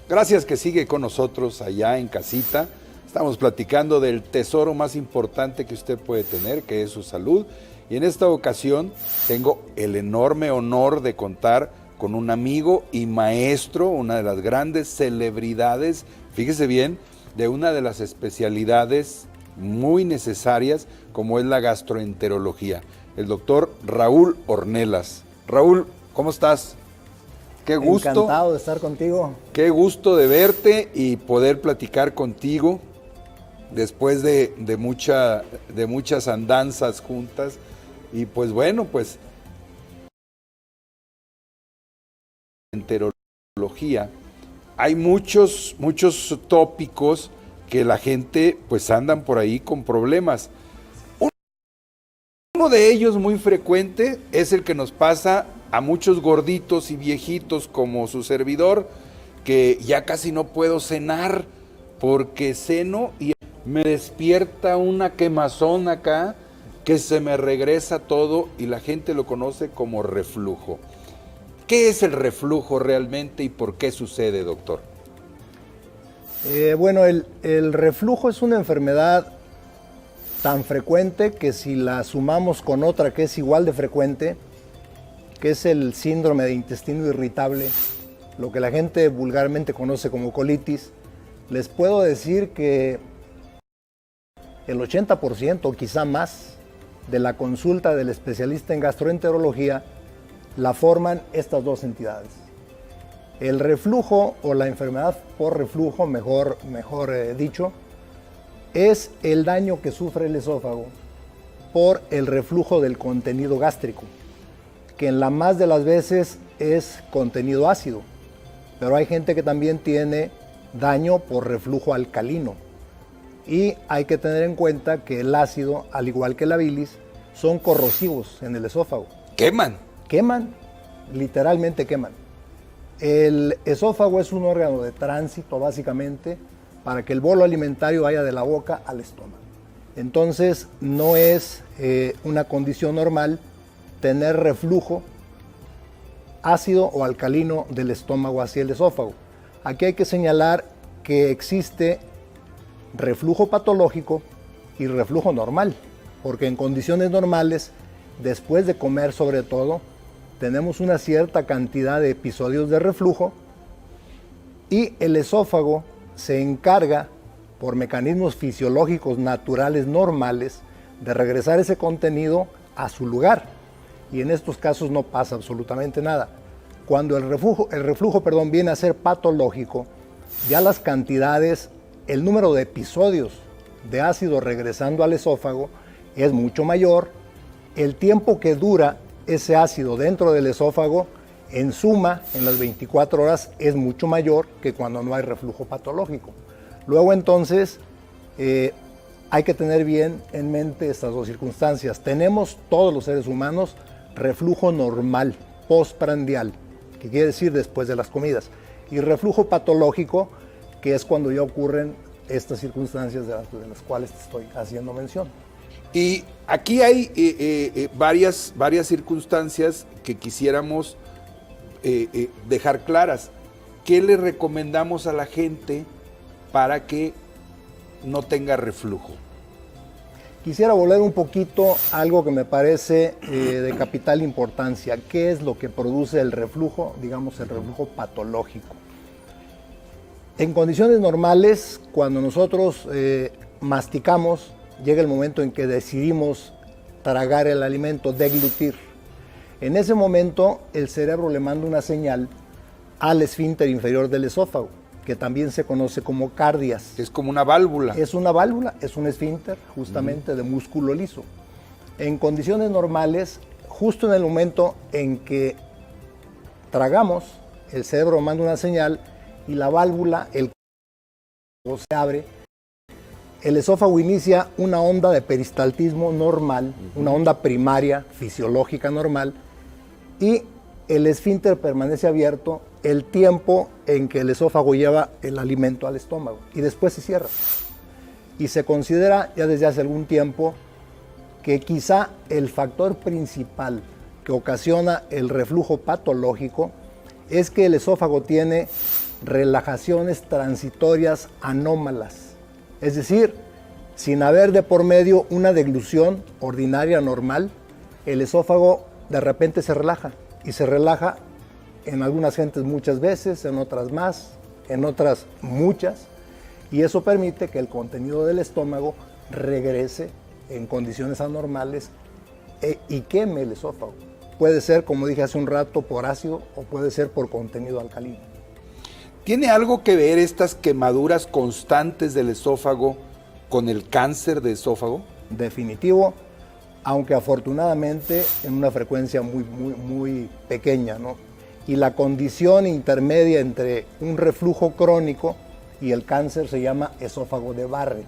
Gracias que sigue con nosotros allá en casita. Estamos platicando del tesoro más importante que usted puede tener, que es su salud. Y en esta ocasión tengo el enorme honor de contar con un amigo y maestro, una de las grandes celebridades, fíjese bien, de una de las especialidades muy necesarias como es la gastroenterología, el doctor Raúl Ornelas. Raúl, ¿cómo estás? Qué gusto. Encantado de estar contigo. Qué gusto de verte y poder platicar contigo después de muchas andanzas juntas. Y pues bueno, pues enterología, hay muchos tópicos que la gente pues andan por ahí con problemas. Uno de ellos muy frecuente es el que nos pasa a muchos gorditos y viejitos como su servidor, que ya casi no puedo cenar porque ceno y me despierta una quemazón acá que se me regresa todo y la gente lo conoce como reflujo. ¿Qué es el reflujo realmente y por qué sucede, doctor? Bueno, el reflujo es una enfermedad tan frecuente que si la sumamos con otra que es igual de frecuente, que es el síndrome de intestino irritable, lo que la gente vulgarmente conoce como colitis, les puedo decir que el 80% o quizá más de la consulta del especialista en gastroenterología la forman estas dos entidades. El reflujo o la enfermedad por reflujo, mejor dicho, es el daño que sufre el esófago por el reflujo del contenido gástrico, que en la más de las veces es contenido ácido, pero hay gente que también tiene daño por reflujo alcalino. Y hay que tener en cuenta que el ácido, al igual que la bilis, son corrosivos en el esófago. Queman. Queman, literalmente queman. El esófago es un órgano de tránsito, básicamente, para que el bolo alimentario vaya de la boca al estómago. Entonces, no es una condición normal tener reflujo ácido o alcalino del estómago hacia el esófago. Aquí hay que señalar que existe reflujo patológico y reflujo normal, porque en condiciones normales, después de comer sobre todo, tenemos una cierta cantidad de episodios de reflujo y el esófago se encarga, por mecanismos fisiológicos naturales normales, de regresar ese contenido a su lugar. Y en estos casos no pasa absolutamente nada. Cuando el reflujo viene a ser patológico, ya las cantidades, el número de episodios de ácido regresando al esófago es mucho mayor. El tiempo que dura ese ácido dentro del esófago, en suma, en las 24 horas, es mucho mayor que cuando no hay reflujo patológico. Luego entonces, hay que tener bien en mente estas dos circunstancias. Tenemos todos los seres humanos reflujo normal, postprandial, que quiere decir después de las comidas, y reflujo patológico, que es cuando ya ocurren estas circunstancias de las cuales te estoy haciendo mención. Y aquí hay varias circunstancias que quisiéramos dejar claras. ¿Qué le recomendamos a la gente para que no tenga reflujo? Quisiera volver un poquito a algo que me parece de capital importancia. ¿Qué es lo que produce el reflujo, digamos el reflujo patológico? En condiciones normales, cuando nosotros masticamos, llega el momento en que decidimos tragar el alimento, deglutir. En ese momento, el cerebro le manda una señal al esfínter inferior del esófago, que también se conoce como cardias. Es como una válvula. Es una válvula, es un esfínter justamente de músculo liso. En condiciones normales, justo en el momento en que tragamos, el cerebro manda una señal y la válvula, el se abre, el esófago inicia una onda de peristaltismo normal, una onda primaria, fisiológica normal, y el esfínter permanece abierto el tiempo en que el esófago lleva el alimento al estómago y después se cierra. Y se considera ya desde hace algún tiempo que quizá el factor principal que ocasiona el reflujo patológico es que el esófago tiene relajaciones transitorias anómalas. Es decir, sin haber de por medio una deglución ordinaria normal, el esófago de repente se relaja, y se relaja en algunas gentes muchas veces, en otras más, en otras muchas, y eso permite que el contenido del estómago regrese en condiciones anormales y queme el esófago. Puede ser, como dije hace un rato, por ácido o puede ser por contenido alcalino. ¿Tiene algo que ver estas quemaduras constantes del esófago con el cáncer de esófago? Definitivo, aunque afortunadamente en una frecuencia muy pequeña, ¿no? Y la condición intermedia entre un reflujo crónico y el cáncer se llama esófago de Barrett.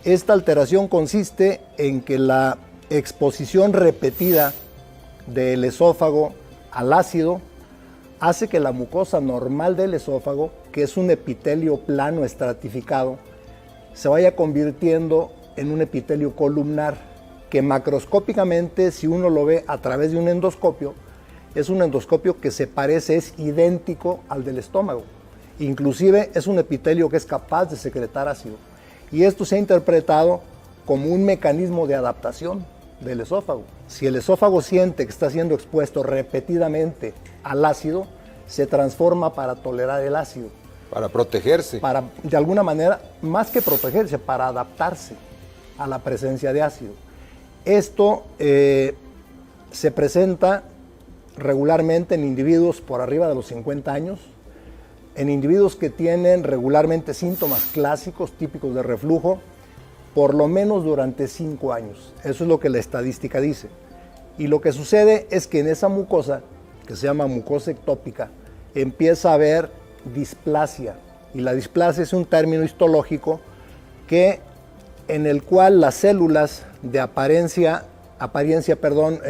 Esta alteración consiste en que la exposición repetida del esófago al ácido hace que la mucosa normal del esófago, que es un epitelio plano estratificado, se vaya convirtiendo en un epitelio columnar que macroscópicamente, si uno lo ve a través de un endoscopio, es un endoscopio que se parece, es idéntico al del estómago. Inclusive es un epitelio que es capaz de secretar ácido. Y esto se ha interpretado como un mecanismo de adaptación del esófago. Si el esófago siente que está siendo expuesto repetidamente al ácido, se transforma para tolerar el ácido. Para protegerse. Para, de alguna manera, más que protegerse, para adaptarse a la presencia de ácido. Esto se presenta regularmente en individuos por arriba de los 50 años, en individuos que tienen regularmente síntomas clásicos típicos de reflujo, por lo menos durante 5 años. Eso es lo que la estadística dice. Y lo que sucede es que en esa mucosa, que se llama mucosa ectópica, empieza a haber displasia. Y la displasia es un término histológico en el cual las células de apariencia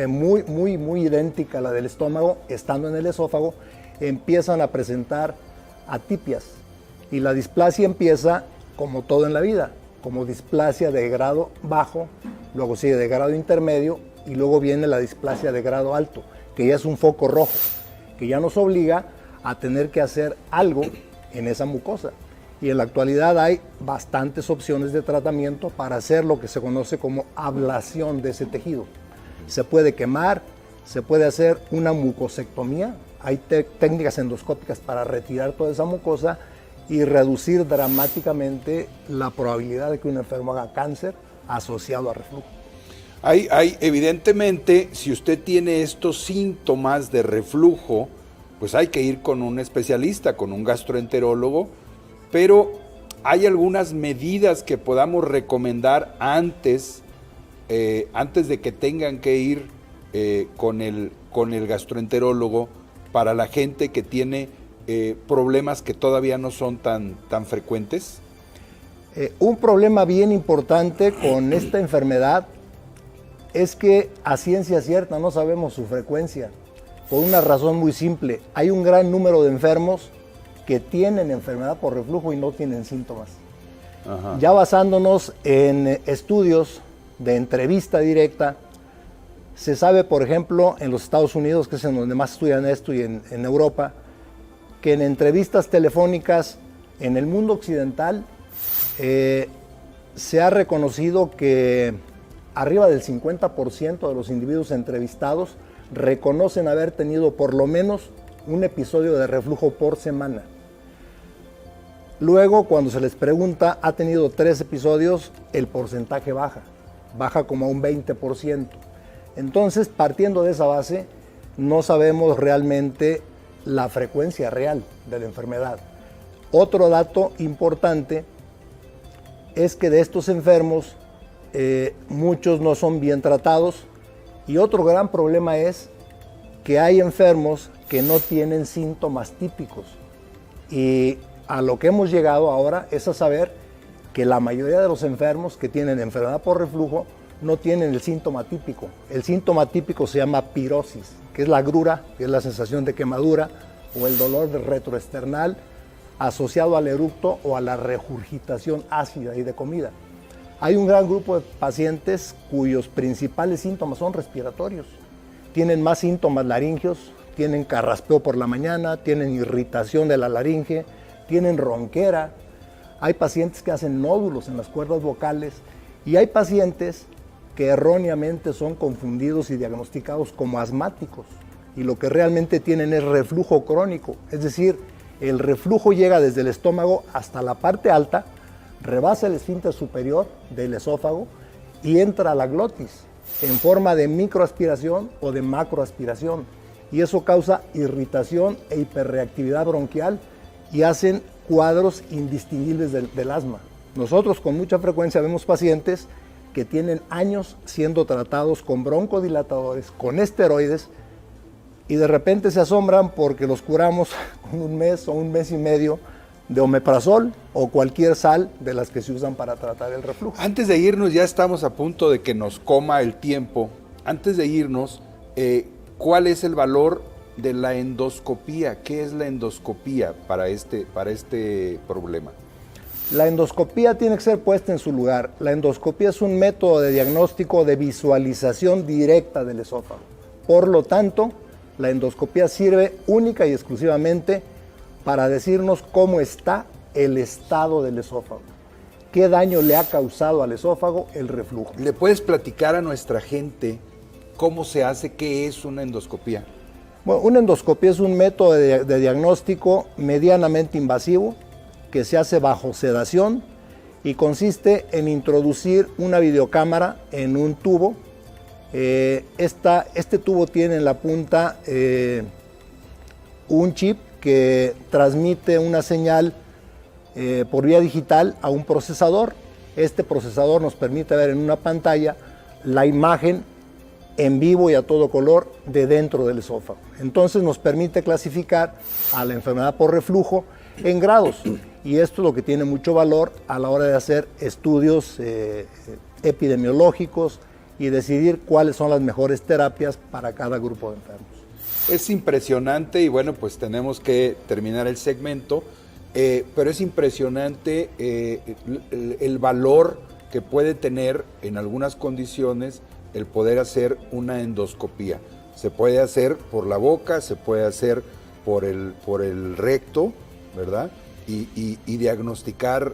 muy idéntica a la del estómago, estando en el esófago, empiezan a presentar atipias. Y la displasia empieza, como todo en la vida, como displasia de grado bajo, luego sigue de grado intermedio y luego viene la displasia de grado alto, que ya es un foco rojo, que ya nos obliga a tener que hacer algo en esa mucosa. Y en la actualidad hay bastantes opciones de tratamiento para hacer lo que se conoce como ablación de ese tejido. Se puede quemar, se puede hacer una mucosectomía, hay técnicas endoscópicas para retirar toda esa mucosa y reducir dramáticamente la probabilidad de que un enfermo haga cáncer asociado a reflujo. Evidentemente, si usted tiene estos síntomas de reflujo, pues hay que ir con un especialista, con un gastroenterólogo, pero hay algunas medidas que podamos recomendar antes de que tengan que ir con el gastroenterólogo para la gente que tiene problemas que todavía no son tan frecuentes. Un problema bien importante con esta enfermedad es que a ciencia cierta no sabemos su frecuencia, por una razón muy simple. Hay un gran número de enfermos que tienen enfermedad por reflujo y no tienen síntomas. Ajá. Ya basándonos en estudios de entrevista directa, se sabe, por ejemplo, en los Estados Unidos, que es en donde más estudian esto, y en Europa, que en entrevistas telefónicas en el mundo occidental se ha reconocido que arriba del 50% de los individuos entrevistados reconocen haber tenido por lo menos un episodio de reflujo por semana. Luego, cuando se les pregunta, ¿ha tenido 3 episodios? El porcentaje baja como a un 20%. Entonces, partiendo de esa base, no sabemos realmente la frecuencia real de la enfermedad. Otro dato importante es que de estos enfermos, muchos no son bien tratados, y otro gran problema es que hay enfermos que no tienen síntomas típicos. Y a lo que hemos llegado ahora es a saber que la mayoría de los enfermos que tienen enfermedad por reflujo no tienen el síntoma típico. El síntoma típico se llama pirosis, que es la agrura, que es la sensación de quemadura, o el dolor retroesternal asociado al eructo o a la regurgitación ácida y de comida. Hay un gran grupo de pacientes cuyos principales síntomas son respiratorios. Tienen más síntomas laringios, tienen carraspeo por la mañana, tienen irritación de la laringe, tienen ronquera. Hay pacientes que hacen nódulos en las cuerdas vocales y hay pacientes que erróneamente son confundidos y diagnosticados como asmáticos y lo que realmente tienen es reflujo crónico, es decir, el reflujo llega desde el estómago hasta la parte alta, rebasa el esfínter superior del esófago y entra a la glotis en forma de microaspiración o de macroaspiración y eso causa irritación e hiperreactividad bronquial y hacen cuadros indistinguibles del asma. Nosotros con mucha frecuencia vemos pacientes que tienen años siendo tratados con broncodilatadores, con esteroides, y de repente se asombran porque los curamos con un mes o un mes y medio de omeprazol o cualquier sal de las que se usan para tratar el reflujo. Antes de irnos, ya estamos a punto de que nos coma el tiempo. Antes de irnos, ¿cuál es el valor de la endoscopía? ¿Qué es la endoscopía para este problema? La endoscopía tiene que ser puesta en su lugar. La endoscopía es un método de diagnóstico de visualización directa del esófago. Por lo tanto, la endoscopía sirve única y exclusivamente para decirnos cómo está el estado del esófago. ¿Qué daño le ha causado al esófago el reflujo? ¿Le puedes platicar a nuestra gente cómo se hace, qué es una endoscopía? Bueno, una endoscopía es un método de diagnóstico medianamente invasivo que se hace bajo sedación y consiste en introducir una videocámara en un tubo. Este tubo tiene en la punta un chip que transmite una señal por vía digital a un procesador. Este procesador nos permite ver en una pantalla la imagen en vivo y a todo color de dentro del esófago. Entonces nos permite clasificar a la enfermedad por reflujo en grados y esto es lo que tiene mucho valor a la hora de hacer estudios epidemiológicos y decidir cuáles son las mejores terapias para cada grupo de enfermos. Es impresionante y bueno, pues tenemos que terminar el segmento, pero es impresionante el valor que puede tener en algunas condiciones el poder hacer una endoscopía. Se puede hacer por la boca, se puede hacer por el recto, ¿verdad? Y diagnosticar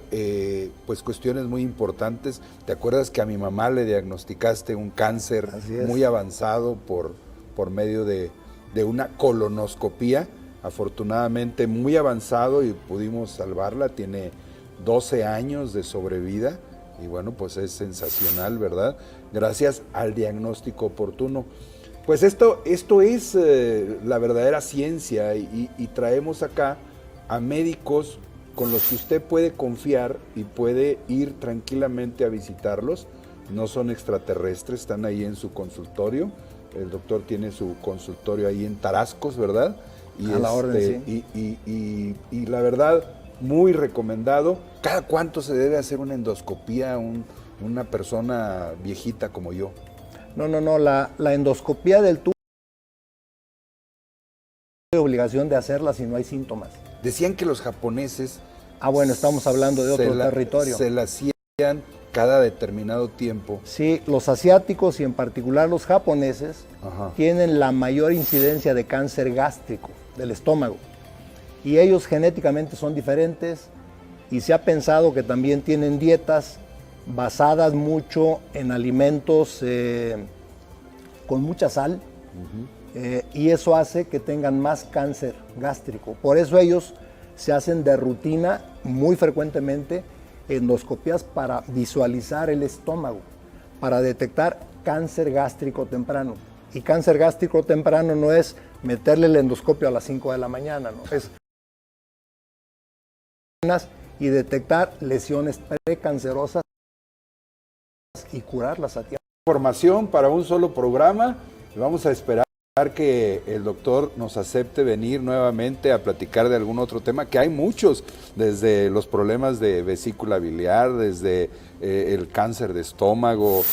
pues cuestiones muy importantes. ¿Te acuerdas que a mi mamá le diagnosticaste un cáncer muy avanzado por medio de una colonoscopía? Afortunadamente muy avanzado y pudimos salvarla, tiene 12 años de sobrevida y bueno, pues es sensacional, ¿verdad? Gracias al diagnóstico oportuno. Pues esto es la verdadera ciencia y traemos acá a médicos con los que usted puede confiar y puede ir tranquilamente a visitarlos. No son extraterrestres, están ahí en su consultorio. El doctor tiene su consultorio ahí en Tarascos, ¿verdad? Y a la orden, sí. Y la verdad, muy recomendado. ¿Cada cuánto se debe hacer una endoscopía a una persona viejita como yo? No, la endoscopía del tubo no hay obligación de hacerla si no hay síntomas. Decían que los japoneses... bueno, estamos hablando de otro territorio. Se la hacían cada determinado tiempo. Sí, los asiáticos y en particular los japoneses tienen la mayor incidencia de cáncer gástrico del estómago. Y ellos genéticamente son diferentes y se ha pensado que también tienen dietas basadas mucho en alimentos con mucha sal y eso hace que tengan más cáncer gástrico. Por eso ellos se hacen de rutina muy frecuentemente endoscopías para visualizar el estómago, para detectar cáncer gástrico temprano. Y cáncer gástrico temprano no es meterle el endoscopio a las 5 de la mañana, no, es y detectar lesiones precancerosas y curarlas a tiempo. Información para un solo programa. Vamos a esperar que el doctor nos acepte venir nuevamente a platicar de algún otro tema, que hay muchos, desde los problemas de vesícula biliar, desde el cáncer de estómago,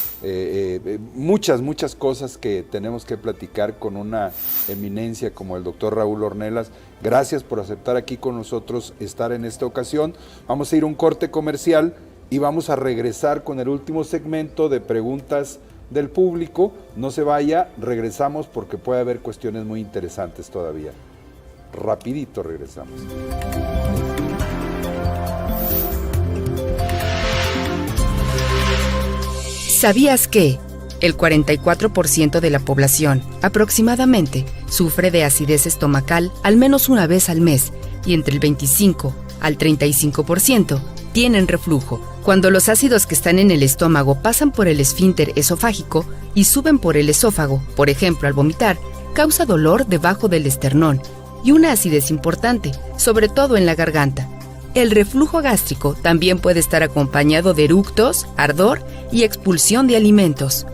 muchas cosas que tenemos que platicar con una eminencia como el doctor Raúl Ornelas. Gracias por aceptar aquí con nosotros estar en esta ocasión. Vamos a ir a un corte comercial y vamos a regresar con el último segmento de preguntas del público. No se vaya, regresamos porque puede haber cuestiones muy interesantes todavía. Rapidito regresamos. ¿Sabías que el 44% de la población, aproximadamente, sufre de acidez estomacal al menos una vez al mes y entre el 25 al 35% tienen reflujo? Cuando los ácidos que están en el estómago pasan por el esfínter esofágico y suben por el esófago, por ejemplo al vomitar, causa dolor debajo del esternón y una acidez importante, sobre todo en la garganta. El reflujo gástrico también puede estar acompañado de eructos, ardor y expulsión de alimentos.